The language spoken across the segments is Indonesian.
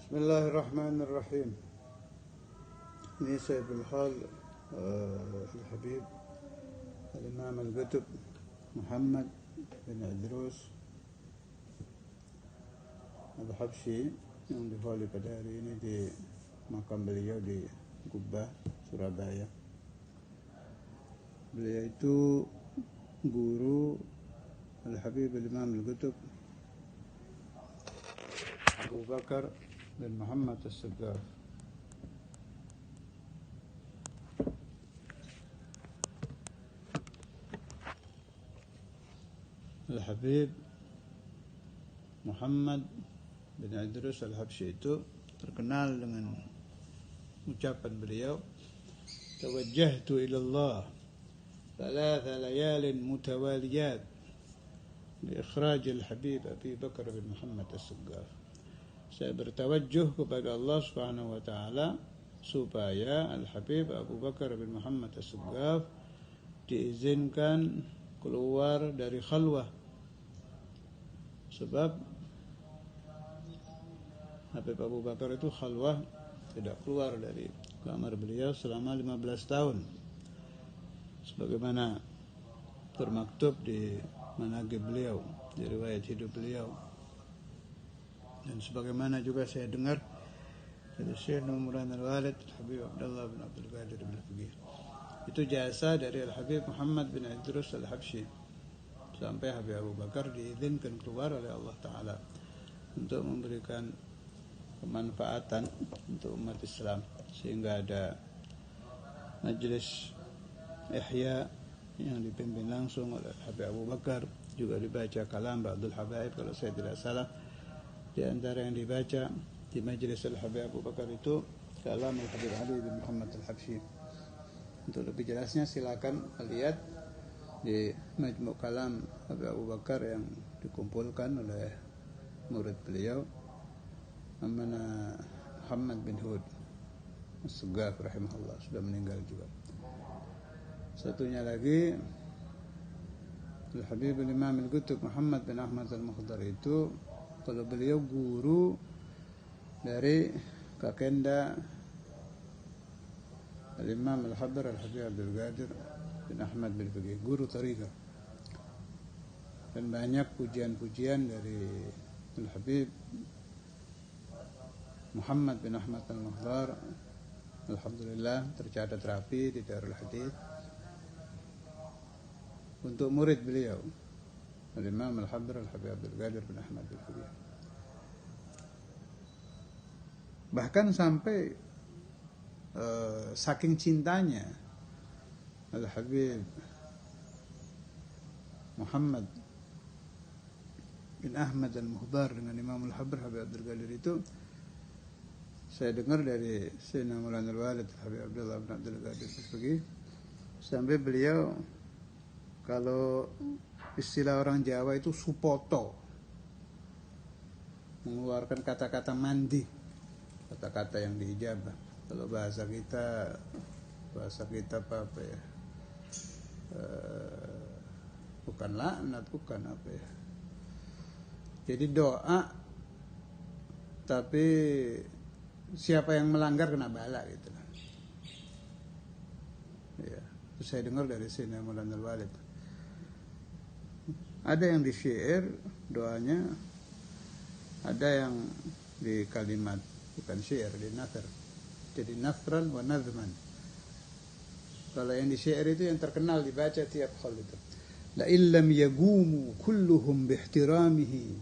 Bismillahirrahmanirrahim. Ini saya Bilhal Al-Habib Al-Imam Al-Qutb Muhammad bin Idrus Al-Habsyi yang dibawa pada hari ini di makam beliau di Gubbah, Surabaya. Beliau itu guru Al-Habib Al-Imam Al-Qutb Abu Bakar bin Muhammad As-Suggaf. Al-Habib Muhammad bin Idrus Al-Habsyi itu terkenal dengan ucapan beliau, "Tawajjahtu ila Allah thalatha layalin mutawaliyat li ikhraj Al-Habib Abi Bakar bin Muhammad As-Suggaf." Saya bertawajjuh kepada Allah Subhanahu wa taala supaya Al-Habib Abu Bakar bin Muhammad As-Suggaf diizinkan keluar dari khalwah. Sebab Habib Abu Bakar itu khalwah, tidak keluar dari kamar beliau selama 15 tahun. Sebagaimana termaktub di manaqib beliau, di riwayat hidup beliau. Dan sebagaimana juga saya dengar dari Syekh Nuran Al-Walid Habib Abdullah bin Abdul Qadir bin Al-Faqih. Itu jasa dari Al-Habib Muhammad bin Idrus Al-Habsyi sampai Habib Abu Bakar diizinkan keluar oleh Allah Ta'ala untuk memberikan kemanfaatan untuk umat Islam, sehingga ada majlis ihya yang dipimpin langsung oleh Habib Abu Bakar, juga dibaca kalam Ba'dul Habaib kalau saya tidak salah. Di antara yang dibaca di majlis Al-Habib Abu Bakar itu kalam Al-Habib Ali bin Muhammad Al-Habsyi. Untuk lebih jelasnya silakan lihat di majmu' kalam Habib Abu Bakar yang dikumpulkan oleh murid beliau namanya Muhammad bin Hud As-Suggaf rahimahullah, sudah meninggal juga. Satunya lagi Al-Habib Al-Imam Al-Qutb Muhammad bin Ahmad Al-Mukhdar itu, kalau beliau guru dari kakenda Al-Imam Al-Habr Al-Habib Abdul Qadir bin Ahmad bin Faqih, guru tariqah. Dan banyak pujian-pujian dari Al-Habib Muhammad bin Ahmad Al-Mukhdar, alhamdulillah tercatat rapi di Darul Hadith untuk murid beliau Al-Imam Al-Habr Al-Habib Abdul Qadir bin Ahmad bin Faqih. Bahkan sampai saking cintanya Al-Habib Muhammad bin Ahmad Al-Mukhdar dengan Imam Al-Habr Habib Abdul Qadir itu, saya dengar dari Sayyidina Maulana Al-Walid Habib Abdullah bin Abdul Qadir Al-Faqih, sampai beliau, kalau istilah orang Jawa itu supoto, mengeluarkan kata-kata mandi, kata-kata yang diijabah. Kalau bahasa kita apa ya, bukan laknat, bukan apa ya, jadi doa, tapi siapa yang melanggar kena bala gitu lah. Ya, itu saya dengar dari Sayyidina Maulana Al-Walid. Ada yang di syair doanya, ada yang di kalimat, bukan syair, di nathar. Jadi nathran wa nazman. Kalau yang di syair itu yang terkenal dibaca tiap hal itu. La illam yagumu kulluhum bihtiramihi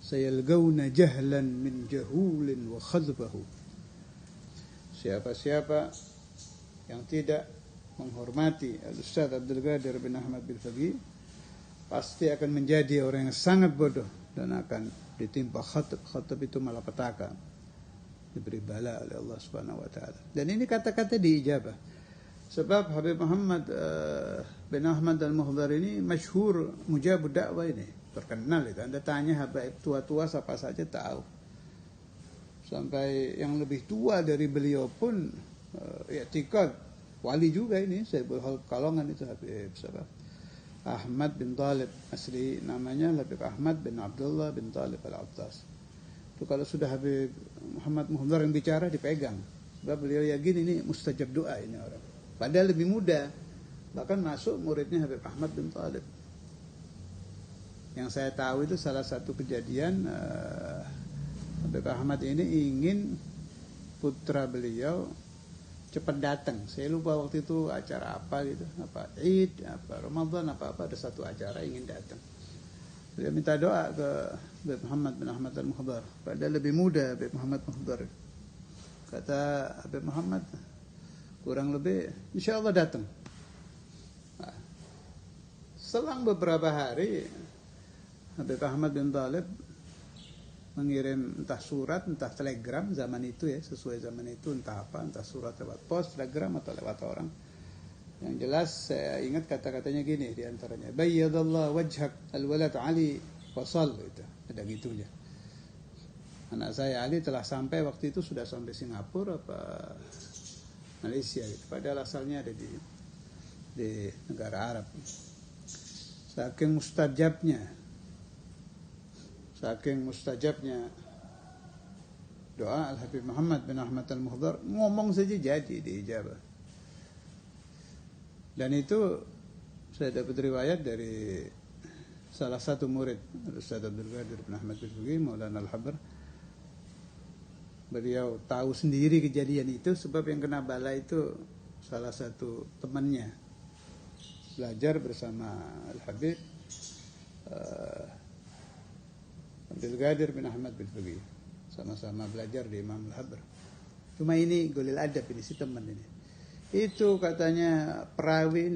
sayalgawna jahlan min jahulin wa khadbahu. Siapa-siapa yang tidak menghormati Al-Ustaz Abdul Qadir bin Ahmad bin Faqih pasti akan menjadi orang yang sangat bodoh dan akan ditimpa khatab. Khatab itu malapetaka, diberi bala oleh Allah Subhanahu wa taala. Dan ini kata-kata diijabah. Sebab Habib Muhammad bin Ahmad Al-Mukhdar ini masyhur mujabud dakwah, ini terkenal itu. Anda tanya habaib tua-tua siapa saja tahu. Sampai yang lebih tua dari beliau pun i'tikad wali juga ini. Saya Kalongan itu Habib siapa? Ahmad bin Talib, asli namanya Habib Ahmad bin Abdullah bin Talib Al-Attas. Itu kalau sudah Habib Muhammad Muhdhar yang bicara dipegang. Sebab beliau yakin ini mustajab doa ini orang. Padahal lebih muda. Bahkan masuk muridnya Habib Ahmad bin Thalib. Yang saya tahu itu salah satu kejadian Habib Ahmad ini ingin putra beliau cepat datang. Saya lupa waktu itu acara apa gitu, apa Id, apa Ramadan, apa ada satu acara ingin datang. Dia minta doa ke Habib Muhammad bin Ahmad al-Muhdhar. Padahal lebih muda Habib Muhammad Muhdhar. Kata Habib Muhammad, kurang lebih insya Allah datang. Nah, selang beberapa hari Habib Ahmad bin Thalib mengirim entah surat, entah telegram zaman itu ya, sesuai zaman itu, entah apa, entah surat lewat pos, telegram atau lewat orang. Yang jelas saya ingat kata-katanya gini di antaranya, bayyadallahu wajhak al-walad Ali wasal, itu ada gitunya. Anak saya Ali telah sampai, waktu itu sudah sampai Singapura apa Malaysia gitu. Padahal asalnya ada di negara Arab. Saking mustajabnya doa Al-Habib Muhammad bin Ahmad al-Muhdhar, ngomong saja jadi diijabah. Dan itu saya dapat riwayat dari salah satu murid Ustaz Abdul Qadir bin Ahmad bin Fugi, Maulana Al-Habr. Beliau tahu sendiri kejadian itu sebab yang kena bala itu salah satu temannya, belajar bersama Al-Habib Abdul Qadir bin Ahmad bin Fugi, sama-sama belajar di Imam Al-Habr. Cuma ini golil adab ini, si teman ini. Itu katanya perawi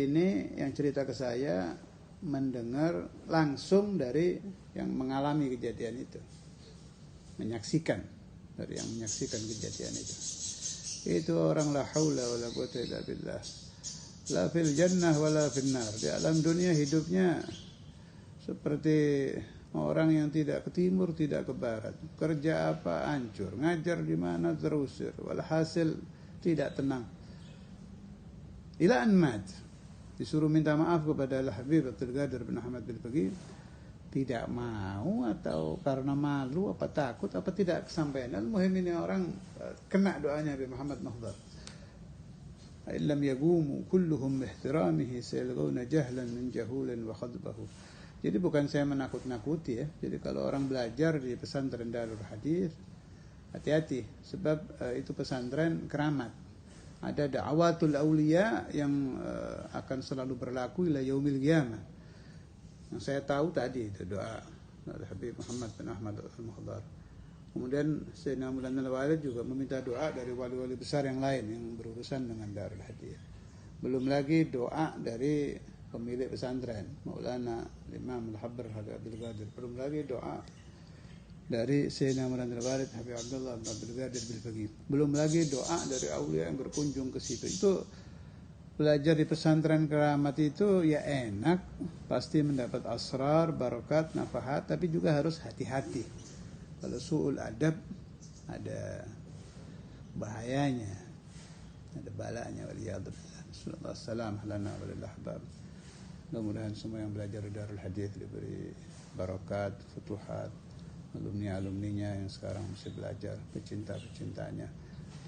ini yang cerita ke saya mendengar langsung dari yang mengalami kejadian itu, menyaksikan dari yang menyaksikan kejadian itu. Itu orang la haula wala quwwata illa billah, la fil jannah wala fil nar. Di alam dunia hidupnya seperti orang yang tidak ke timur, tidak ke barat. Kerja apa hancur, ngajar di mana terusir, walhasil tidak tenang. Ila an mat. Disuruh minta maaf kepada Al-Habib Abdul Qadir bin Ahmad bin Fugi, tidak mau atau karena malu apa takut apa tidak kesampaian. Al-muhim ini orang kena doanya Habib Muhammad Muhdhar. Illam yagumu kulluhum ihtiramihi sayalghawna jahlan min jahulin wa khadbahu. Jadi bukan saya menakut-nakuti ya. Jadi kalau orang belajar di pesantren Darul Hadis, hati-hati sebab itu pesantren keramat. Ada da'watul auliya yang akan selalu berlaku ila yaumil qiyamah. Yang saya tahu tadi itu doa Habib Muhammad bin Ahmad al-Muhdhar. Kemudian Sayyidina Maulana Al-Walid juga meminta doa dari wali-wali besar yang lain yang berurusan dengan Darul Hadis. Belum lagi doa dari pemilik pesantren Maulana Imam Al-Habr Habib Abdul Qadir. Belum lagi doa dari Sayyidina Maulana Al-Walid Habib Abdullah bin Abdul Qadir bil Faqih. Belum lagi doa dari aulia yang berkunjung ke situ. Itu belajar di pesantren keramat itu ya enak, pasti mendapat asrar, barakat, nafahat, tapi juga harus hati-hati. Kalau su'ul adab ada bahayanya, ada balanya. Waliyadzubillah. Assalamualaikum warahmatullahi wabarakatuh. Mudah-mudahan semua yang belajar di Darul Hadis diberi barakat, futuhat, alumni-alumninya yang sekarang masih belajar, pecinta-pecintanya,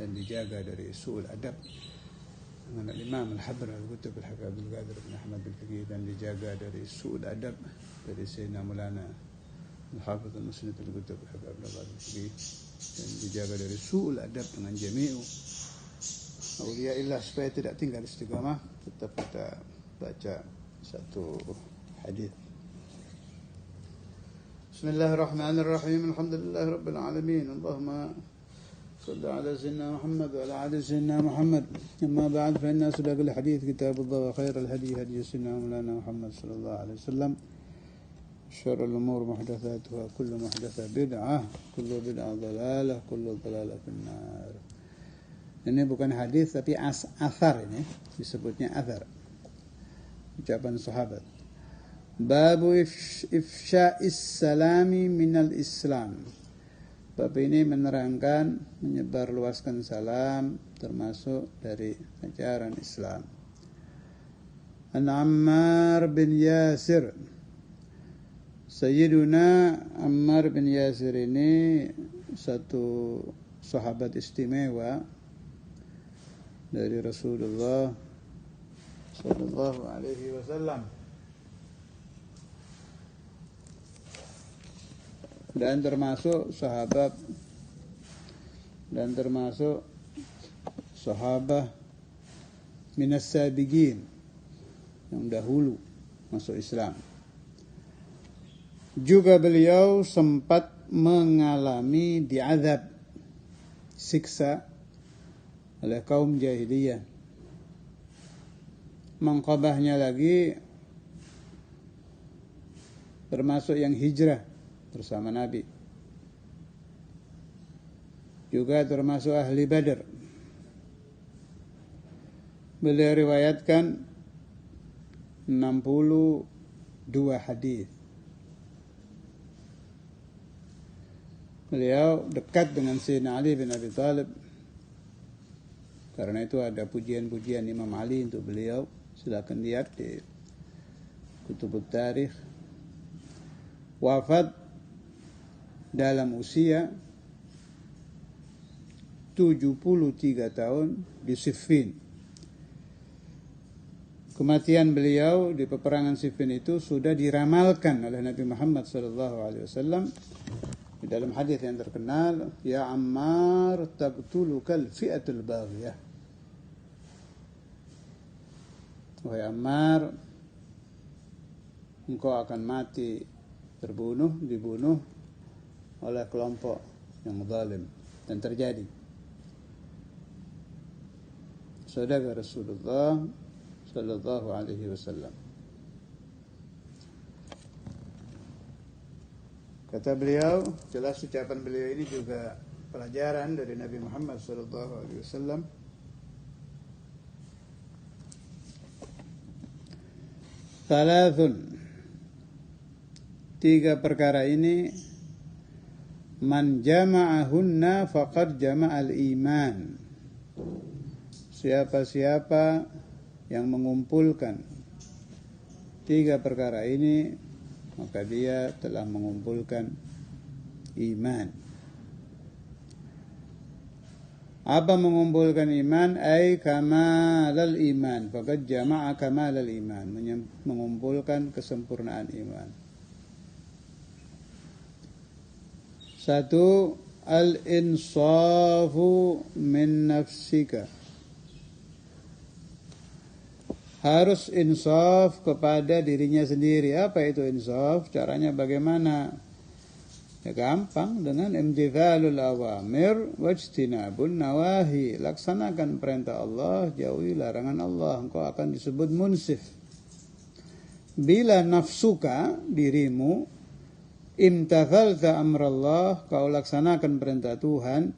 dan dijaga dari su'ul adab dengan Imam Al-Habr Al-Qutb Al-Habib Abdul Qadir bin Ahmad bin Fugi, dan dijaga dari su'ul adab dari Sayyidina Maulana Al-Hafidh Al-Musnid Al-Qutb Al-Habib Abdul Qadir bin Fugi, dan dijaga dari su'ul adab dengan jami'u awliya illah, supaya tidak tinggal istiqamah. Tetap kita baca satu hadis. Bismillahirrahmanirrahim. Alhamdulillahi rabbil alamin. Allahumma salli ala sayyidina Muhammad wa ala ali sayyidina Muhammad. Amma ba'd, fa inna asdaqal hadith kitabullah wa khairal hadi hadi sayyidina Maulana Muhammad sallallahu alaihi wasallam. Syarrul umur muhdatsatuha, kullu muhdatsah bid'ah, kullu bid'ah dhalalah, kullu dhalalah finnar. Ini bukan hadis tapi athar, ini disebutnya athar, ucapan sahabat. Babu ifsya'is salami minal Islam. Bab ini menerangkan menyebarluaskan salam termasuk dari ajaran Islam. An Ammar bin Yasir, Sayyiduna Ammar bin Yasir ini satu sahabat istimewa dari Rasulullah sallallahu alaihi wasallam, dan termasuk sahabah minas sabiqin yang dahulu masuk Islam. Juga beliau sempat mengalami diazab, siksa oleh kaum jahiliyah. Mengkabahnya lagi termasuk yang hijrah bersama Nabi. Juga termasuk ahli Badar. Beliau riwayatkan 62 hadis. Beliau dekat dengan Sayyidina Ali bin Abi Thalib. Karena itu ada pujian-pujian Imam Ali untuk beliau. Silakan lihat di Kutubut Tarikh. Wafat dalam usia 73 tahun di Siffin. Kematian beliau di peperangan Siffin itu sudah diramalkan oleh Nabi Muhammad SAW di dalam hadis yang terkenal, ya Ammar taqtulukal fi'atul baghiyah. Wahai Ammar, engkau akan mati dibunuh oleh kelompok yang zalim, dan terjadi. Sadaqa Rasulullah sallallahu alaihi wasallam. Kata beliau, jelas ucapan beliau ini juga pelajaran dari Nabi Muhammad sallallahu alaihi wasallam. Thalathun, 3 perkara ini, man jama'ahunna faqad jama'al iman. Siapa-siapa yang mengumpulkan 3 perkara ini, maka dia telah mengumpulkan iman. Apa mengumpulkan iman? Ay kamalal iman. Faqad jama'a kamalal iman. Mengumpulkan kesempurnaan iman. 1. Al-insafu min nafsika. Harus insaf kepada dirinya sendiri. Apa itu insaf? Caranya bagaimana? Ya gampang, dengan imtithalul awamir wajtinabun nawahi. Laksanakan perintah Allah, jauhi larangan Allah. Engkau akan disebut munsif. Bila nafsuka, dirimu, imtathalta amrallah, kau laksanakan perintah Tuhan,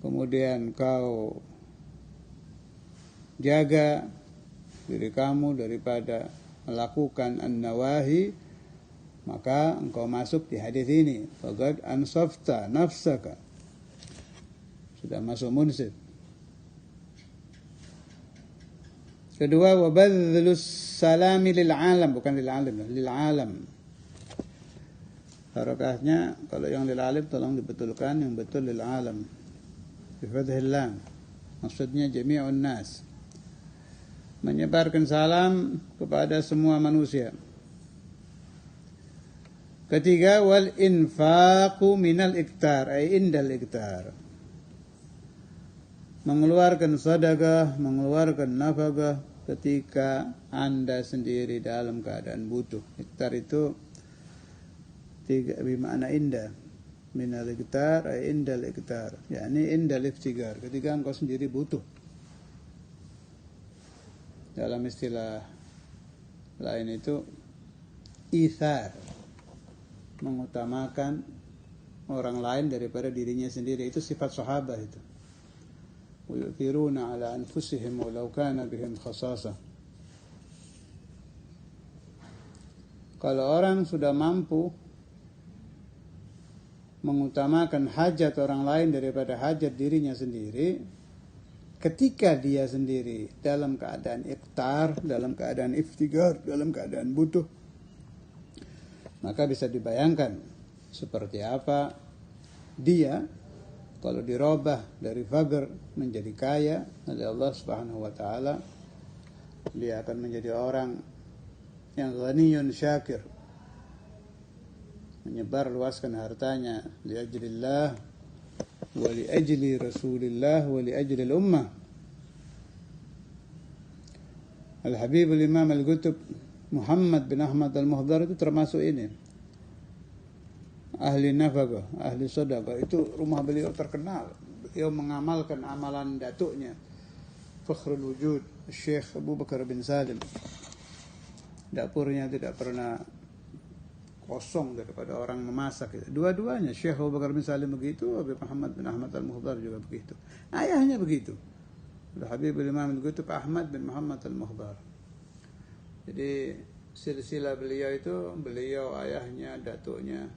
kemudian kau jaga diri kamu daripada melakukan an-nawahi, maka engkau masuk di hadis ini. Faqad ansafta nafsaka. Sudah masuk munsif. Kedua, wabadhlus salami lil alam, bukan lil alim, lil alam. Harakatnya kalau yang lil alim tolong dibetulkan, yang betul lil alam. Bi fathil lam. Maksudnya jami'un nas. Menyebarkan salam kepada semua manusia. Ketiga, wal infaqu minal iktar, ay indal iktar. Mengeluarkan sedekah, mengeluarkan nafkah ketika Anda sendiri dalam keadaan butuh. Iktar itu 3 bermakna indah. Minal iktar ay indal iktar, yakni indal iftigar, ketika engkau sendiri butuh. Dalam istilah lain itu ithar, mengutamakan orang lain daripada dirinya sendiri. Itu sifat sahabat itu. Yu'thiruna ala anfusihim walau kana bihim khasasah. Kalau orang sudah mampu mengutamakan hajat orang lain daripada hajat dirinya sendiri, ketika dia sendiri dalam keadaan iktar, dalam keadaan iftigar, dalam keadaan butuh, Maka bisa dibayangkan seperti apa dia kalau dirubah dari fakir menjadi kaya oleh Allah Subhanahu wa taala. Dia akan menjadi orang yang ghaniyun syakir, menyebar luaskan hartanya li ajlillah wa li ajli Rasulillah wa li ajli al-ummah. Al-Habib al-Imam al-Qutb Muhammad bin Ahmad al-Muhdhar itu termasuk ini. Ahli nafaqah, ahli sedekah, itu rumah beliau terkenal. Beliau mengamalkan amalan datuknya Fakhrul Wujud Syekh Abu Bakar bin Salim. Dapurnya tidak pernah kosong daripada orang memasak. Dua-duanya Syekh Abu Bakar bin Salim begitu, Habib Muhammad bin Ahmad al-Muhdhar juga begitu. Ayahnya begitu. Habib Imam al-Qutb Ahmad bin Muhammad al-Muhdhar. Jadi silsilah beliau itu, beliau ayahnya, datuknya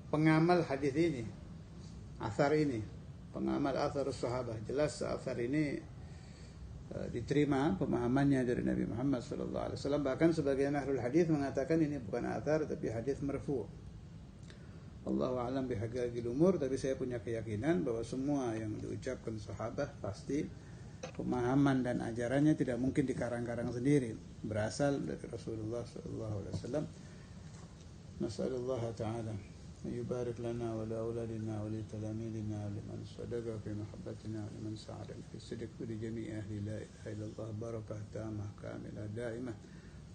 pengamal hadis ini, athar ini, pengamal athar sahabat. Jelas athar ini diterima pemahamannya dari Nabi Muhammad sallallahu alaihi wasallam. Bahkan sebagian ahlul hadis mengatakan ini bukan athar tapi hadis marfu'. Allahu a'lam bihaqaiqil umur, tapi saya punya keyakinan bahwa semua yang diucapkan sahabat pasti pemahaman dan ajarannya tidak mungkin dikarang-karang sendiri, berasal dari Rasulullah sallallahu alaihi wasallam. Nas'alullah ta'ala يبارك لنا ولأولادنا ولتلاميذنا ولمن صدق في محبتنا ولمن ساعدنا في الصدق ولجميع أهل لا إله إلا الله بركة تامة كاملة دائمة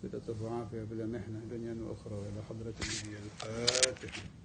بلطف وعافية بلا محنة دنيا وأخرى إلى حضرة النبي الفاتح.